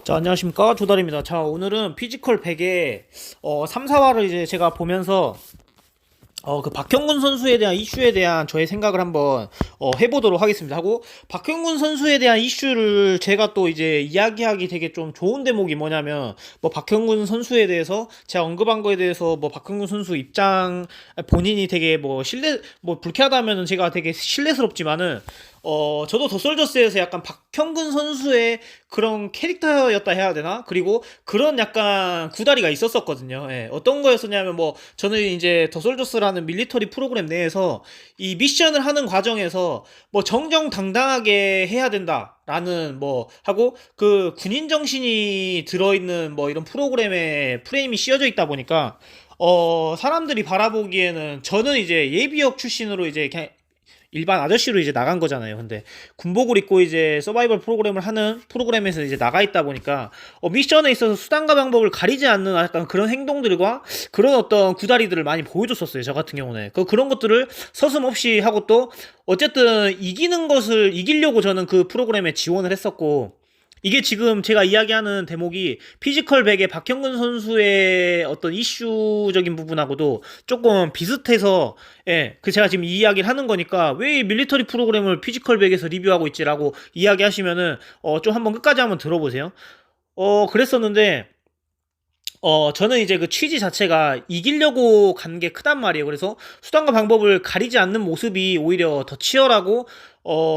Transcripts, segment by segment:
자, 안녕하십니까. 조달입니다. 자, 오늘은 피지컬 100의 3, 4화를 이제 제가 보면서 그 박형근 선수에 대한 이슈에 대한 저의 생각을 한번 해보도록 하겠습니다. 하고 박형근 선수에 대한 이슈를 제가 또 이제 이야기하기 되게 좀 좋은 대목이 뭐냐면 뭐 박형근 선수에 대해서 제가 언급한 거에 대해서 뭐 박형근 선수 입장 본인이 되게 뭐 불쾌하다면은 제가 되게 신뢰스럽지만은 저도 더솔저스에서 약간 박형근 선수의 그런 캐릭터였다 해야 되나? 그리고 그런 약간 구다리가 있었었거든요. 예, 어떤 거였었냐면 뭐 저는 이제 더솔저스라는 밀리터리 프로그램 내에서 이 미션을 하는 과정에서 뭐 정정당당하게 해야 된다라는 뭐 하고 그 군인 정신이 들어있는 뭐 이런 프로그램에 프레임이 씌워져 있다 보니까 사람들이 바라보기에는 저는 이제 예비역 출신으로 이제 그냥 일반 아저씨로 이제 나간 거잖아요. 근데 군복을 입고 이제 서바이벌 프로그램을 하는 프로그램에서 이제 나가 있다 보니까 미션에 있어서 수단과 방법을 가리지 않는 약간 그런 행동들과 그런 어떤 구다리들을 많이 보여줬었어요. 저 같은 경우는 그런 것들을 서슴없이 하고 또 어쨌든 이기는 것을 이기려고 저는 그 프로그램에 지원을 했었고, 이게 지금 제가 이야기하는 대목이 피지컬 100의 박형근 선수의 어떤 이슈적인 부분하고도 조금 비슷해서, 예, 그 제가 지금 이 이야기를 하는 거니까 왜 이 밀리터리 프로그램을 피지컬 100에서 리뷰하고 있지라고 이야기하시면은 좀 한번 끝까지 한번 들어보세요. 그랬었는데 저는 이제 그 취지 자체가 이기려고 간 게 크단 말이에요. 그래서 수단과 방법을 가리지 않는 모습이 오히려 더 치열하고,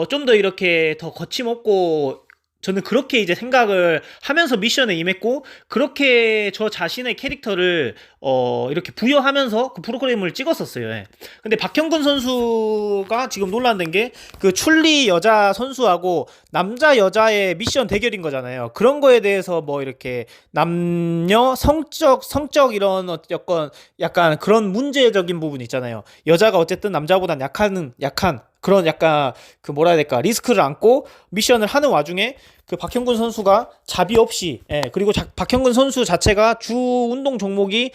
좀 더 이렇게 더 거침없고, 저는 그렇게 이제 생각을 하면서 미션에 임했고, 그렇게 저 자신의 캐릭터를 이렇게 부여하면서 그 프로그램을 찍었었어요. 예. 근데 박형근 선수가 지금 논란된 게 그 출리 여자 선수하고 남자 여자의 미션 대결인 거잖아요. 그런 거에 대해서 뭐 이렇게 남녀 성적 이런 약간 그런 문제적인 부분 있잖아요. 여자가 어쨌든 남자보단 약한 그런 약간 그 뭐라 해야 될까, 리스크를 안고 미션을 하는 와중에 그 박형근 선수가 자비 없이, 예, 그리고 박형근 선수 자체가 주 운동 종목이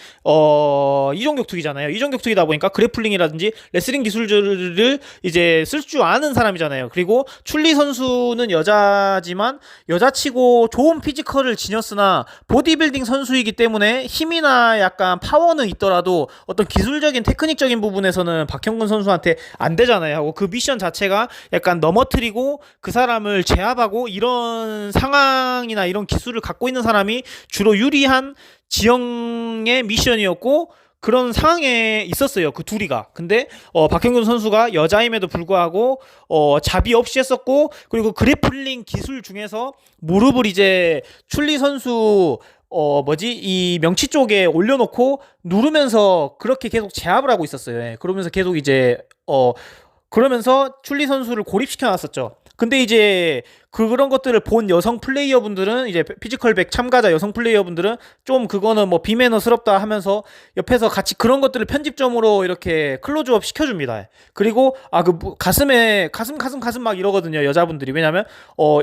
이종격투기잖아요. 이종격투기다 보니까 그래플링이라든지 레슬링 기술들을 이제 쓸 줄 아는 사람이잖아요. 그리고 출리 선수는 여자지만 여자치고 좋은 피지컬을 지녔으나 보디빌딩 선수이기 때문에 힘이나 약간 파워는 있더라도 어떤 기술적인 테크닉적인 부분에서는 박형근 선수한테 안 되잖아요. 하고 그 미션 자체가 약간 넘어뜨리고 그 사람을 제압하고 이런 상황이나 이런 기술을 갖고 있는 사람이 주로 유리한 지형의 미션이었고, 그런 상황에 있었어요. 그 둘이가. 근데 박형근 선수가 여자임에도 불구하고 자비 없이 했었고, 그리고 그래플링 기술 중에서 무릎을 이제 출리 선수 이 명치 쪽에 올려놓고 누르면서 그렇게 계속 제압을 하고 있었어요. 예. 그러면서 계속 이제 그러면서 출리 선수를 고립시켜 놨었죠. 근데 이제 그런 것들을 본 여성 플레이어분들은, 이제 피지컬 100 참가자 여성 플레이어분들은 좀 그거는 뭐 비매너스럽다 하면서 옆에서 같이 그런 것들을 편집점으로 이렇게 클로즈업 시켜줍니다. 그리고 가슴에 가슴 막 이러거든요, 여자분들이. 왜냐면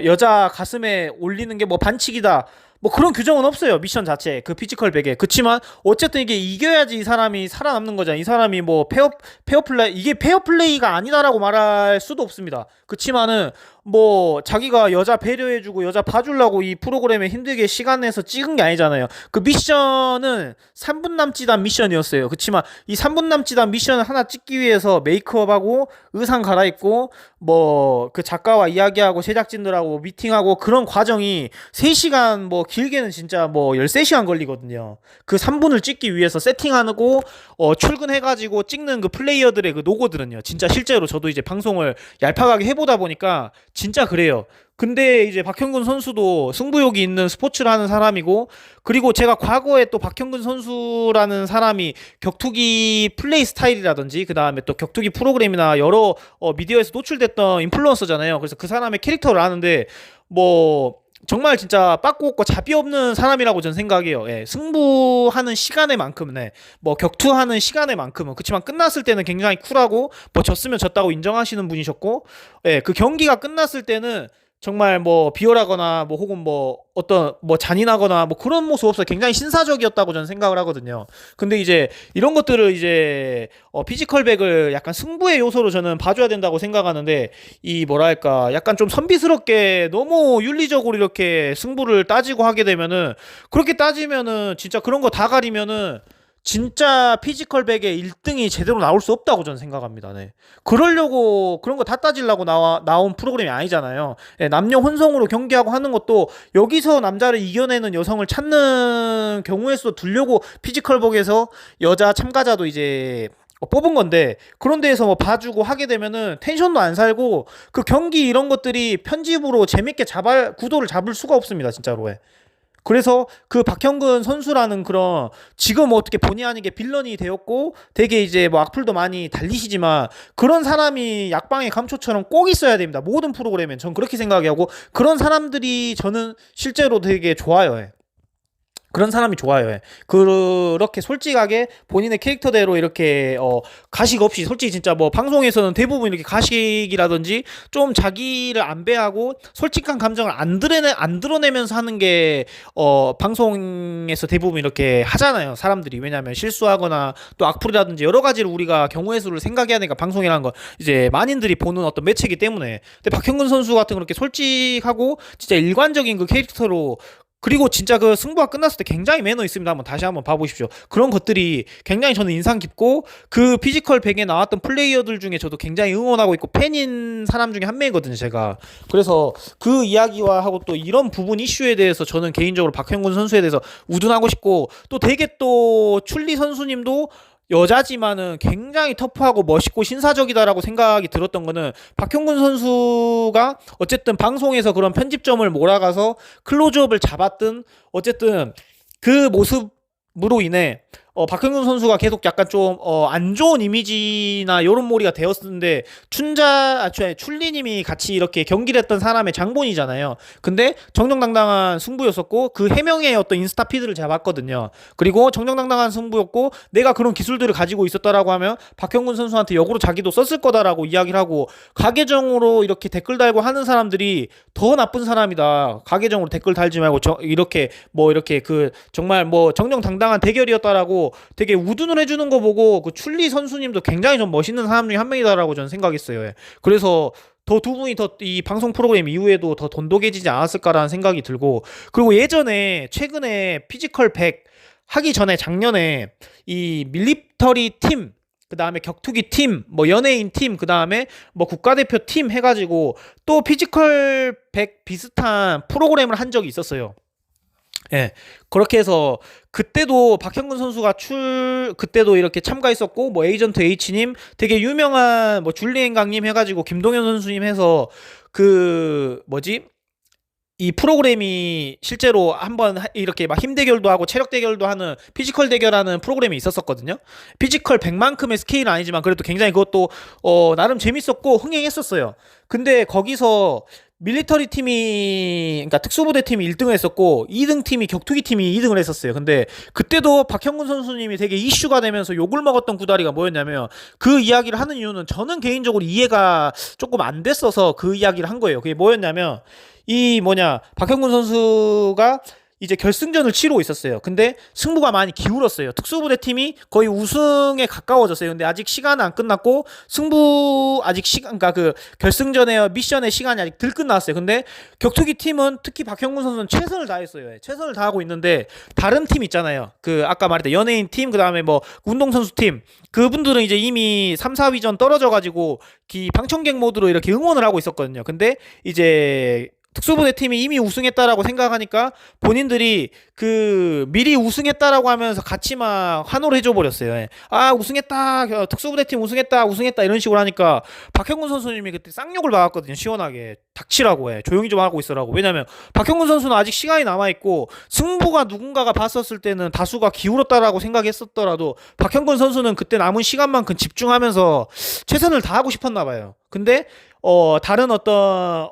여자 가슴에 올리는 게 뭐 반칙이다, 뭐 그런 규정은 없어요, 미션 자체에. 그 피지컬 100에. 그치만 어쨌든 이게 이겨야지 이 사람이 살아남는 거잖아. 이 사람이 뭐 페어플레이, 이게 페어플레이가 아니다라고 말할 수도 없습니다. 그치만은 뭐 자기가 여자 배려해주고 여자 봐주려고 이 프로그램에 힘들게 시간 내서 찍은 게 아니잖아요. 그 미션은 3분 남짓한 미션이었어요. 그치만 이 3분 남짓한 미션을 하나 찍기 위해서 메이크업하고 의상 갈아입고 뭐 그 작가와 이야기하고 제작진들하고 미팅하고 그런 과정이 3시간, 뭐 길게는 진짜 뭐 13시간 걸리거든요. 그 3분을 찍기 위해서 세팅하고 출근해가지고 찍는 그 플레이어들의 그 노고들은요, 진짜 실제로 저도 이제 방송을 얄팍하게 해보다 보니까 진짜 그래요. 근데 이제 박형근 선수도 승부욕이 있는 스포츠를 하는 사람이고, 그리고 제가 과거에 또 박형근 선수라는 사람이 격투기 플레이 스타일이라든지 그 다음에 또 격투기 프로그램이나 여러 미디어에서 노출됐던 인플루언서잖아요. 그래서 그 사람의 캐릭터를 아는데 뭐 정말 진짜 빠꾸 없고 자비 없는 사람이라고 저는 생각해요. 예, 승부하는 시간에만큼은, 네, 뭐 격투하는 시간에만큼은. 그렇지만 끝났을 때는 굉장히 쿨하고 뭐 졌으면 졌다고 인정하시는 분이셨고, 예, 그 경기가 끝났을 때는 정말 뭐 비열하거나 뭐 혹은 뭐 어떤 뭐 잔인하거나 뭐 그런 모습 없어요. 굉장히 신사적이었다고 저는 생각을 하거든요. 근데 이제 이런 것들을 이제 피지컬백을 약간 승부의 요소로 저는 봐줘야 된다고 생각하는데, 이 뭐랄까 약간 좀 선비스럽게 너무 윤리적으로 이렇게 승부를 따지고 하게 되면은, 그렇게 따지면은 진짜 그런 거 다 가리면은 진짜 피지컬백의 1등이 제대로 나올 수 없다고 저는 생각합니다. 네. 그러려고 그런 거 다 따지려고 나온 프로그램이 아니잖아요. 예, 남녀 혼성으로 경기하고 하는 것도 여기서 남자를 이겨내는 여성을 찾는 경우의 수 두려고 피지컬백에서 여자 참가자도 이제 뽑은 건데, 그런 데에서 뭐 봐주고 하게 되면은 텐션도 안 살고 그 경기 이런 것들이 편집으로 재밌게 구도를 잡을 수가 없습니다, 진짜로. 예. 그래서 그 박형근 선수라는 그런, 지금 어떻게 본의 아니게 빌런이 되었고 되게 이제 뭐 악플도 많이 달리시지만, 그런 사람이 약방의 감초처럼 꼭 있어야 됩니다. 모든 프로그램엔 전 그렇게 생각하고, 그런 사람들이 저는 실제로 되게 좋아요. 예. 그런 사람이 좋아요. 예. 그렇게 솔직하게 본인의 캐릭터대로 이렇게 가식 없이, 솔직히 진짜 뭐 방송에서는 대부분 이렇게 가식이라든지 좀 자기를 안배하고 솔직한 감정을 안 드러내면서 하는 게 방송에서 대부분 이렇게 하잖아요, 사람들이. 왜냐하면 실수하거나 또 악플이라든지 여러 가지를 우리가 경우의 수를 생각해야 되니까, 방송이라는 거 이제 만인들이 보는 어떤 매체이기 때문에. 근데 박형근 선수 같은 그렇게 솔직하고 진짜 일관적인 그 캐릭터로, 그리고 진짜 그 승부가 끝났을 때 굉장히 매너 있습니다. 다시 한번 봐보십시오. 그런 것들이 굉장히 저는 인상 깊고, 그 피지컬 100에 나왔던 플레이어들 중에 저도 굉장히 응원하고 있고 팬인 사람 중에 한 명이거든요, 제가. 그래서 그 이야기와 하고 또 이런 부분 이슈에 대해서 저는 개인적으로 박형근 선수에 대해서 우둔하고 싶고, 또 되게 또 출리 선수님도 여자지만은 굉장히 터프하고 멋있고 신사적이다라고 생각이 들었던 거는, 박형근 선수가 어쨌든 방송에서 그런 편집점을 몰아가서 클로즈업을 잡았든 어쨌든 그 모습으로 인해 박형근 선수가 계속 약간 좀 안 좋은 이미지나 요런 몰이가 되었는데, 출리님이 같이 이렇게 경기를 했던 사람의 장본이잖아요. 근데 정정당당한 승부였었고, 그 해명의 어떤 인스타 피드를 제가 봤거든요. 그리고 정정당당한 승부였고, 내가 그런 기술들을 가지고 있었다라고 하면 박형근 선수한테 역으로 자기도 썼을 거다라고 이야기를 하고, 가계정으로 이렇게 댓글 달고 하는 사람들이 더 나쁜 사람이다, 가계정으로 댓글 달지 말고 이렇게 뭐 이렇게 그 정말 뭐 정정당당한 대결이었다라고 되게 우둔을 해주는 거 보고, 그 출리 선수님도 굉장히 좀 멋있는 사람 중에 한 명이다라고 저는 생각했어요. 예. 그래서 더 두 분이 더 이 방송 프로그램 이후에도 더 돈독해지지 않았을까라는 생각이 들고, 그리고 예전에 최근에 피지컬 100 하기 전에 작년에 이 밀리터리 팀, 그 다음에 격투기 팀, 뭐 연예인 팀, 그 다음에 뭐 국가대표 팀 해가지고 또 피지컬 100 비슷한 프로그램을 한 적이 있었어요. 예. 그렇게 해서 그때도 박형근 선수가 그때도 이렇게 참가했었고, 뭐 에이전트 H님, 되게 유명한 뭐 줄리엔 강님 해가지고 김동현 선수님 해서 그 뭐지? 이 프로그램이 실제로 한번 이렇게 막 힘 대결도 하고 체력 대결도 하는, 피지컬 대결하는 프로그램이 있었었거든요. 피지컬 100만큼의 스케일은 아니지만 그래도 굉장히 그것도 나름 재밌었고 흥행했었어요. 근데 거기서 밀리터리 팀이, 그러니까 특수부대 팀이 1등을 했었고 2등 팀이 격투기 팀이 2등을 했었어요. 근데 그때도 박형근 선수님이 되게 이슈가 되면서 욕을 먹었던 구다리가 뭐였냐면, 그 이야기를 하는 이유는 저는 개인적으로 이해가 조금 안 됐어서 그 이야기를 한 거예요. 그게 뭐였냐면, 박형근 선수가 이제 결승전을 치르고 있었어요. 근데 승부가 많이 기울었어요. 특수부대 팀이 거의 우승에 가까워졌어요. 근데 아직 시간은 안 끝났고, 그러니까 그 결승전의 미션의 시간이 아직 덜 끝났어요. 근데 격투기 팀은, 특히 박형근 선수는 최선을 다했어요. 최선을 다하고 있는데, 다른 팀 있잖아요. 그 아까 말했던 연예인 팀, 그 다음에 뭐 운동선수 팀, 그분들은 이제 이미 3, 4위전 떨어져가지고 방청객 모드로 이렇게 응원을 하고 있었거든요. 근데 이제 특수부대 팀이 이미 우승했다라고 생각하니까 본인들이 그 미리 우승했다라고 하면서 같이 막 환호를 해줘 버렸어요. 예. 아, 우승했다, 특수부대 팀 우승했다 이런 식으로 하니까 박형근 선수님이 그때 쌍욕을 박았거든요. 시원하게 닥치라고 해, 조용히 좀 하고 있으라고. 왜냐면 박형근 선수는 아직 시간이 남아있고, 승부가 누군가가 봤었을 때는 다수가 기울었다라고 생각했었더라도 박형근 선수는 그때 남은 시간만큼 집중하면서 최선을 다하고 싶었나 봐요. 근데 다른 어떤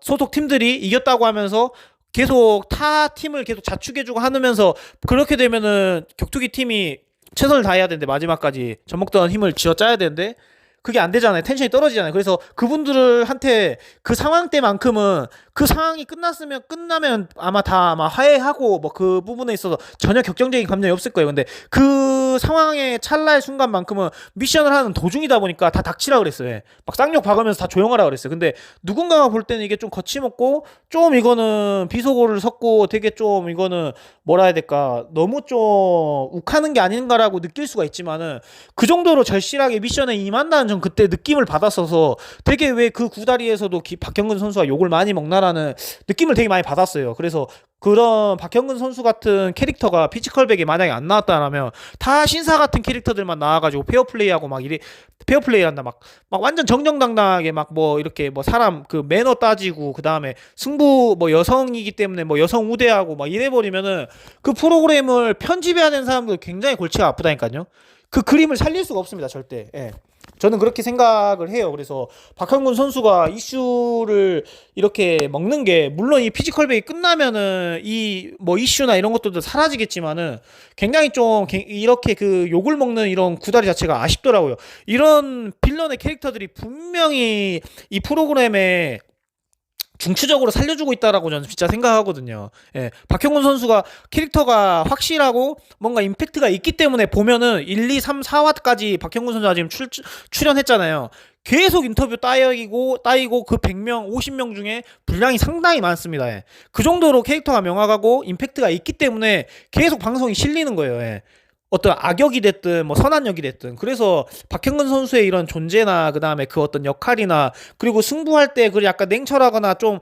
소속 팀들이 이겼다고 하면서 계속 타 팀을 계속 자축해주고 하면서, 그렇게 되면은 격투기 팀이 최선을 다해야 되는데, 마지막까지 젖먹던 힘을 쥐어짜야 되는데, 그게 안 되잖아요. 텐션이 떨어지잖아요. 그래서 그분들한테 그 상황 때만큼은 그 상황이 끝나면 아마 화해하고 뭐 그 부분에 있어서 전혀 격정적인 감정이 없을 거예요. 근데 그 상황의 찰나의 순간만큼은 미션을 하는 도중이다 보니까 다 닥치라 그랬어요. 예. 막 쌍욕 박으면서 다 조용하라 그랬어요. 근데 누군가가 볼 때는 이게 좀 거침없고 좀 이거는 비속어를 섞고 되게 좀 이거는 뭐라 해야 될까, 너무 좀 욱하는 게 아닌가라고 느낄 수가 있지만은 그 정도로 절실하게 미션에 임한다는 전 그때 느낌을 받았어서 되게 왜 그 구다리에서도 박형근 선수가 욕을 많이 먹나라는 느낌을 되게 많이 받았어요. 그래서 그런 박형근 선수 같은 캐릭터가 피지컬백에 만약에 안 나왔다라면 다 신사 같은 캐릭터들만 나와가지고 페어플레이하고 막 이래, 페어플레이한다 막 완전 정정당당하게 막 뭐 이렇게 뭐 사람 그 매너 따지고 그 다음에 승부 뭐 여성이기 때문에 뭐 여성 우대하고 막 이래버리면은 그 프로그램을 편집해야 되는 사람들 굉장히 골치가 아프다니까요. 그 그림을 살릴 수가 없습니다, 절대. 예. 저는 그렇게 생각을 해요. 그래서 박형근 선수가 이슈를 이렇게 먹는 게, 물론 이 피지컬백이 끝나면은 이 뭐 이슈나 이런 것들도 사라지겠지만은 굉장히 좀 이렇게 그 욕을 먹는 이런 구다리 자체가 아쉽더라고요. 이런 빌런의 캐릭터들이 분명히 이 프로그램에 중추적으로 살려주고 있다라고 저는 진짜 생각하거든요. 예. 박형근 선수가 캐릭터가 확실하고 뭔가 임팩트가 있기 때문에 보면은 1, 2, 3, 4화까지 박형근 선수가 지금 출연했잖아요. 계속 인터뷰 따이고 그 100명, 50명 중에 분량이 상당히 많습니다. 예. 그 정도로 캐릭터가 명확하고 임팩트가 있기 때문에 계속 방송이 실리는 거예요. 예. 어떤 악역이 됐든 뭐 선한 역이 됐든. 그래서 박형근 선수의 이런 존재나 그 다음에 그 어떤 역할이나 그리고 승부할 때 그 약간 냉철하거나 좀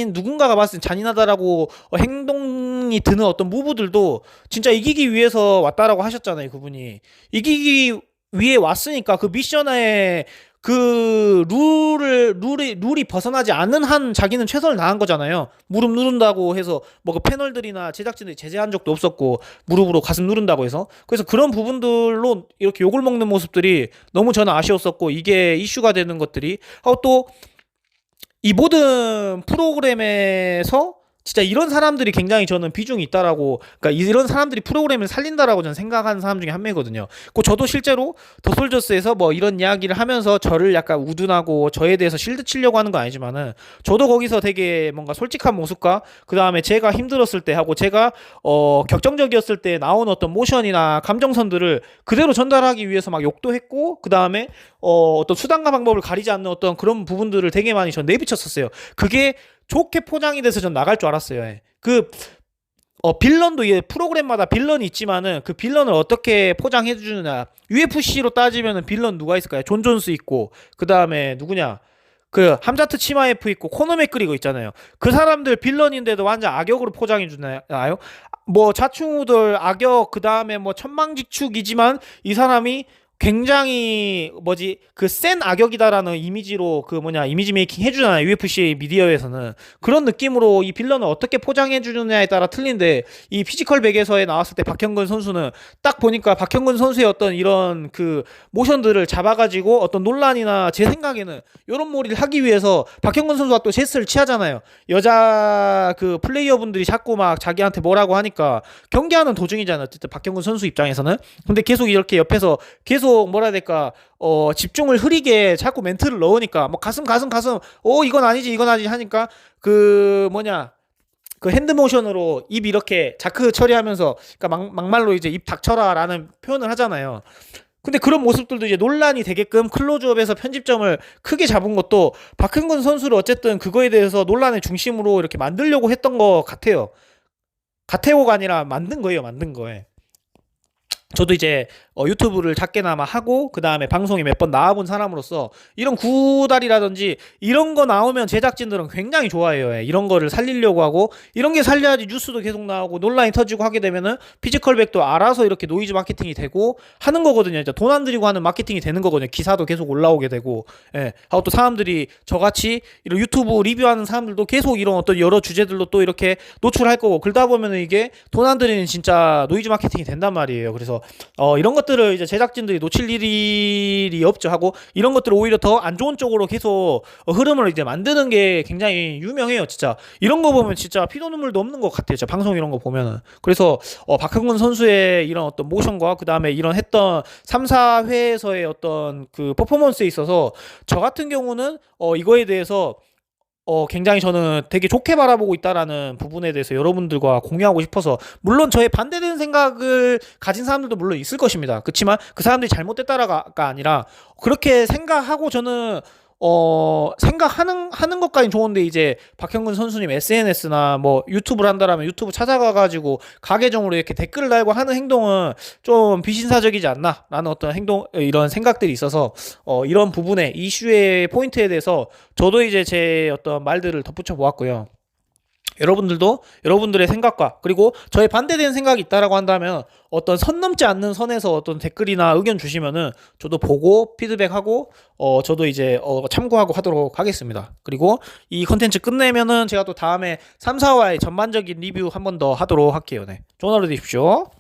누군가가 봤을 때 잔인하다라고 행동이 드는 어떤 무브들도 진짜 이기기 위해서 왔다라고 하셨잖아요. 그분이 이기기 위해 왔으니까 그 미션에 그 룰이 벗어나지 않는 한 자기는 최선을 다한 거잖아요. 무릎 누른다고 해서 뭐 그 패널들이나 제작진들이 제재한 적도 없었고, 무릎으로 가슴 누른다고 해서. 그래서 그런 부분들로 이렇게 욕을 먹는 모습들이 너무 저는 아쉬웠었고, 이게 이슈가 되는 것들이 하고 또 이 모든 프로그램에서 진짜 이런 사람들이 굉장히 저는 비중이 있다라고, 그러니까 이런 사람들이 프로그램을 살린다라고 저는 생각하는 사람 중에 한 명이거든요. 그 저도 실제로 더솔저스에서 뭐 이런 이야기를 하면서 저를 약간 우둔하고 저에 대해서 실드 치려고 하는 건 아니지만은, 저도 거기서 되게 뭔가 솔직한 모습과 그 다음에 제가 힘들었을 때 하고 제가 격정적이었을 때 나온 어떤 모션이나 감정선들을 그대로 전달하기 위해서 막 욕도 했고, 그 다음에 어떤 수단과 방법을 가리지 않는 어떤 그런 부분들을 되게 많이 전 내비쳤었어요. 그게 좋게 포장이 돼서 전 나갈 줄 알았어요. 예. 빌런도 프로그램마다 빌런이 있지만은 그 빌런을 어떻게 포장해 주느냐. UFC로 따지면은 빌런 누가 있을까요? 존 존스 있고, 그 다음에 누구냐? 그 함자트 치마에프 있고, 코너 맥그리거 있잖아요. 그 사람들 빌런인데도 완전 악역으로 포장해 주나요? 뭐 자충우돌 악역, 그 다음에 뭐 천망직축이지만 이 사람이 굉장히 센 악역이다라는 이미지로 이미지 메이킹 해주잖아요. UFC 미디어에서는. 그런 느낌으로 이 빌런을 어떻게 포장해주느냐에 따라 틀린데, 이 피지컬 백에서에 나왔을 때 박형근 선수는 딱 보니까 박형근 선수의 어떤 이런 그 모션들을 잡아가지고 어떤 논란이나, 제 생각에는 이런 몰이를 하기 위해서 박형근 선수가 또 제스를 취하잖아요. 여자 그 플레이어분들이 자꾸 막 자기한테 뭐라고 하니까, 경기하는 도중이잖아요. 어쨌든 박형근 선수 입장에서는. 근데 계속 이렇게 옆에서 계속 뭐라 해야 될까, 집중을 흐리게 자꾸 멘트를 넣으니까 뭐 가슴 이건 아니지 하니까 그 핸드 모션으로 입 이렇게 자크 처리하면서, 그러니까 막말로 이제 입 닥쳐라라는 표현을 하잖아요. 근데 그런 모습들도 이제 논란이 되게끔 클로즈업에서 편집점을 크게 잡은 것도 박형근 선수를 어쨌든 그거에 대해서 논란의 중심으로 이렇게 만들려고 했던 것 같아요. 가태고가 아니라 만든 거예요. 저도 이제 유튜브를 작게나마 하고 그 다음에 방송에 몇 번 나와본 사람으로서 이런 구달이라든지 이런 거 나오면 제작진들은 굉장히 좋아해요. 이런 거를 살리려고 하고, 이런 게 살려야지 뉴스도 계속 나오고 논란이 터지고 하게 되면은 피지컬백도 알아서 이렇게 노이즈 마케팅이 되고 하는 거거든요. 돈 안 들이고 하는 마케팅이 되는 거거든요. 기사도 계속 올라오게 되고, 하고 또 사람들이 저같이 이런 유튜브 리뷰하는 사람들도 계속 이런 어떤 여러 주제들로 또 이렇게 노출할 거고, 그러다 보면은 이게 돈 안 들이는 진짜 노이즈 마케팅이 된단 말이에요. 그래서 이런 것들 것들을 이제 제작진들이 놓칠 일이 없죠 하고 이런 것들을 오히려 더 안 좋은 쪽으로 계속 흐름을 이제 만드는 게 굉장히 유명해요. 진짜 이런 거 보면 진짜 피도 눈물도 없는 것 같아요. 진짜 방송 이런 거 보면은. 그래서 박형근 선수의 이런 어떤 모션과 그 다음에 이런 했던 3, 4회에서의 어떤 그 퍼포먼스에 있어서 저 같은 경우는 이거에 대해서 굉장히 저는 되게 좋게 바라보고 있다라는 부분에 대해서 여러분들과 공유하고 싶어서, 물론 저의 반대되는 생각을 가진 사람들도 물론 있을 것입니다. 그렇지만 그 사람들이 잘못됐다가 아니라 그렇게 생각하고 저는 생각하는 것까지는 좋은데, 이제 박형근 선수님 SNS나 뭐 유튜브를 한다라면 유튜브 찾아가가지고 가계정으로 이렇게 댓글을 달고 하는 행동은 좀 비신사적이지 않나라는 어떤 행동, 이런 생각들이 있어서 이런 부분에 이슈의 포인트에 대해서 저도 이제 제 어떤 말들을 덧붙여 보았고요. 여러분들도 여러분들의 생각과 그리고 저의 반대되는 생각이 있다라고 한다면 어떤 선 넘지 않는 선에서 어떤 댓글이나 의견 주시면은 저도 보고 피드백하고 저도 이제 참고하고 하도록 하겠습니다. 그리고 이 컨텐츠 끝내면은 제가 또 다음에 3, 4화의 전반적인 리뷰 한 번 더 하도록 할게요. 네. 좋은 하루 되십시오.